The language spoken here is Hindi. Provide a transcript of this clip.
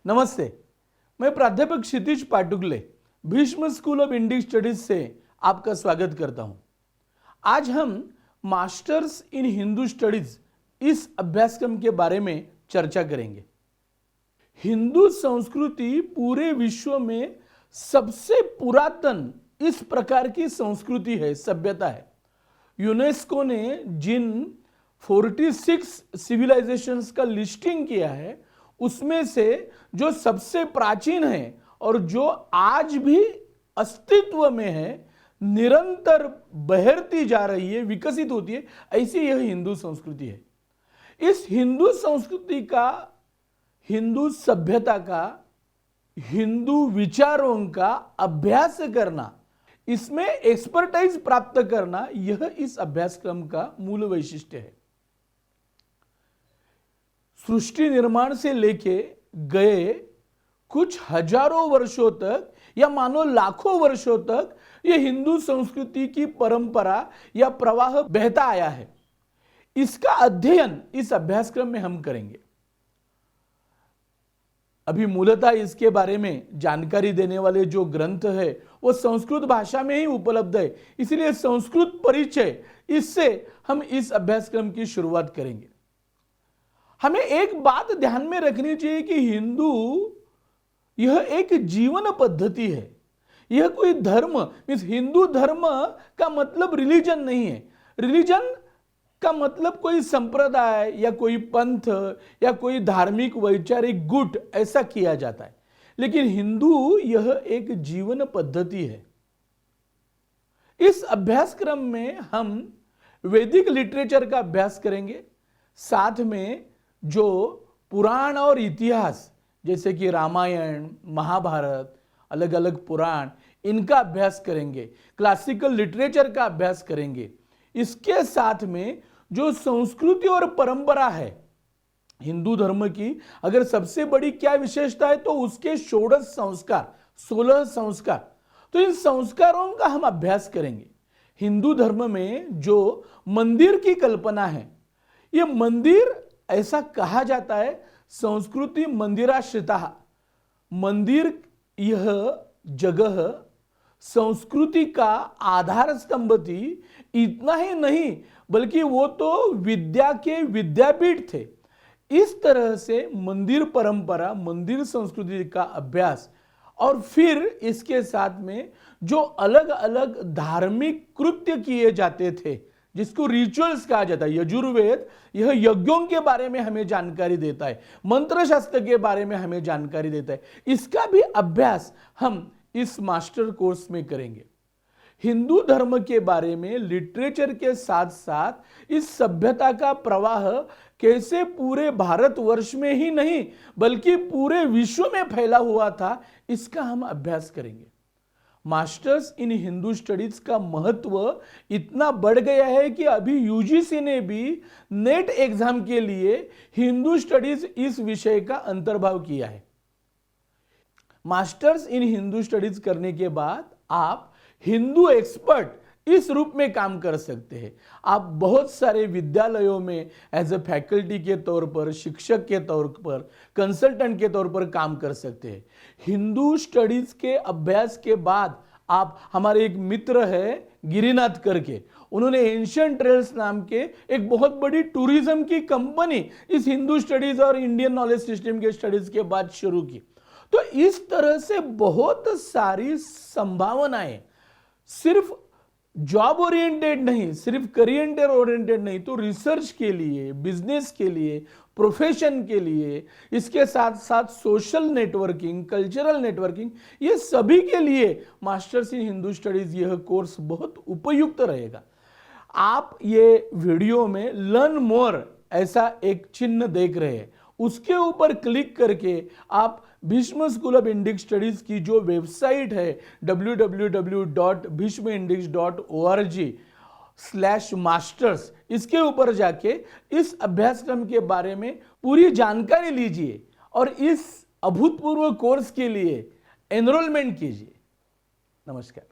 नमस्ते, मैं प्राध्यापक Kshitij Patugale Bhishma school of Indic studies से आपका स्वागत करता हूं। आज हम मास्टर्स इन हिंदू स्टडीज इस अभ्यासक्रम के बारे में चर्चा करेंगे। हिंदू संस्कृति पूरे विश्व में सबसे पुरातन इस प्रकार की संस्कृति है, सभ्यता है। यूनेस्को ने जिन 46 सिविलाइजेशंस का लिस्टिंग किया है उसमें से जो सबसे प्राचीन है और जो आज भी अस्तित्व में है, निरंतर बहरती जा रही है, विकसित होती है, ऐसी यह हिंदू संस्कृति है। इस हिंदू संस्कृति का, हिंदू सभ्यता का, हिंदू विचारों का अभ्यास करना, इसमें एक्सपर्टाइज प्राप्त करना, यह इस अभ्यासक्रम का मूल वैशिष्ट्य है। सृष्टि निर्माण से लेके गए कुछ हजारों वर्षों तक या मानो लाखों वर्षों तक यह हिंदू संस्कृति की परंपरा या प्रवाह बहता आया है। इसका अध्ययन इस अभ्यासक्रम में हम करेंगे। अभी मूलतः इसके बारे में जानकारी देने वाले जो ग्रंथ है वो संस्कृत भाषा में ही उपलब्ध है, इसलिए संस्कृत परिचय, इससे हम इस अभ्यासक्रम की शुरुआत करेंगे। हमें एक बात ध्यान में रखनी चाहिए कि हिंदू यह एक जीवन पद्धति है, यह कोई धर्म, मीन्स हिंदू धर्म का मतलब रिलीजन नहीं है। रिलीजन का मतलब कोई संप्रदाय या कोई पंथ या कोई धार्मिक वैचारिक गुट, ऐसा किया जाता है। लेकिन हिंदू यह एक जीवन पद्धति है। इस अभ्यासक्रम में हम वैदिक लिटरेचर का अभ्यास करेंगे, साथ में जो पुराण और इतिहास जैसे कि रामायण, महाभारत, अलग अलग पुराण, इनका अभ्यास करेंगे, क्लासिकल लिटरेचर का अभ्यास करेंगे। इसके साथ में जो संस्कृति और परंपरा है हिंदू धर्म की, अगर सबसे बड़ी क्या विशेषता है तो उसके 16 संस्कार, 16 संस्कार, तो इन संस्कारों का हम अभ्यास करेंगे। हिंदू धर्म में जो मंदिर की कल्पना है, ये मंदिर, ऐसा कहा जाता है, संस्कृति मंदिराश्रिता, मंदिर यह जगह संस्कृति का आधार स्तंभ थी। इतना ही नहीं बल्कि वो तो विद्या के विद्यापीठ थे। इस तरह से मंदिर परंपरा, मंदिर संस्कृति का अभ्यास, और फिर इसके साथ में जो अलग अलग धार्मिक कृत्य किए जाते थे जिसको रिचुअल्स कहा जाता है। यजुर्वेद यह यज्ञों के बारे में हमें जानकारी देता है, मंत्र शास्त्र के बारे में हमें जानकारी देता है। इसका भी अभ्यास हम इस मास्टर कोर्स में करेंगे। हिंदू धर्म के बारे में लिटरेचर के साथ साथ इस सभ्यता का प्रवाह कैसे पूरे भारतवर्ष में ही नहीं बल्कि पूरे विश्व में फैला हुआ था, इसका हम अभ्यास करेंगे। मास्टर्स इन हिंदू स्टडीज का महत्व इतना बढ़ गया है कि अभी यूजीसी ने भी नेट एग्जाम के लिए हिंदू स्टडीज इस विषय का अंतर्भाव किया है। मास्टर्स इन हिंदू स्टडीज करने के बाद आप हिंदू एक्सपर्ट इस रूप में काम कर सकते हैं। आप बहुत सारे विद्यालयों में एज ए फैकल्टी के तौर पर, शिक्षक के तौर पर, कंसल्टेंट के तौर पर काम कर सकते हैं। हिंदू स्टडीज के अभ्यास के बाद आप, हमारे एक मित्र है गिरिनाथ करके, उन्होंने एंशिएंट ट्रेल्स नाम के एक बहुत बड़ी टूरिज्म की कंपनी इस हिंदू स्टडीज और इंडियन नॉलेज सिस्टम के स्टडीज के बाद शुरू की। तो इस तरह से बहुत सारी संभावनाएं, सिर्फ जॉब ओरिएंटेड नहीं, सिर्फ करियर ओरिएंटेड नहीं, तो रिसर्च के लिए, बिजनेस के लिए, प्रोफेशन के लिए, इसके साथ साथ सोशल नेटवर्किंग, कल्चरल नेटवर्किंग, ये सभी के लिए मास्टर्स इन हिंदू स्टडीज यह कोर्स बहुत उपयुक्त रहेगा। आप ये वीडियो में लर्न मोर ऐसा एक चिन्ह देख रहे हैं, उसके ऊपर क्लिक करके आप Bhishma school of Indic studies की जो वेबसाइट है www.bhimindix.org/masters, इसके ऊपर जाके इस अभ्यासक्रम के बारे में पूरी जानकारी लीजिए और इस अभूतपूर्व कोर्स के लिए एनरोलमेंट कीजिए। नमस्कार।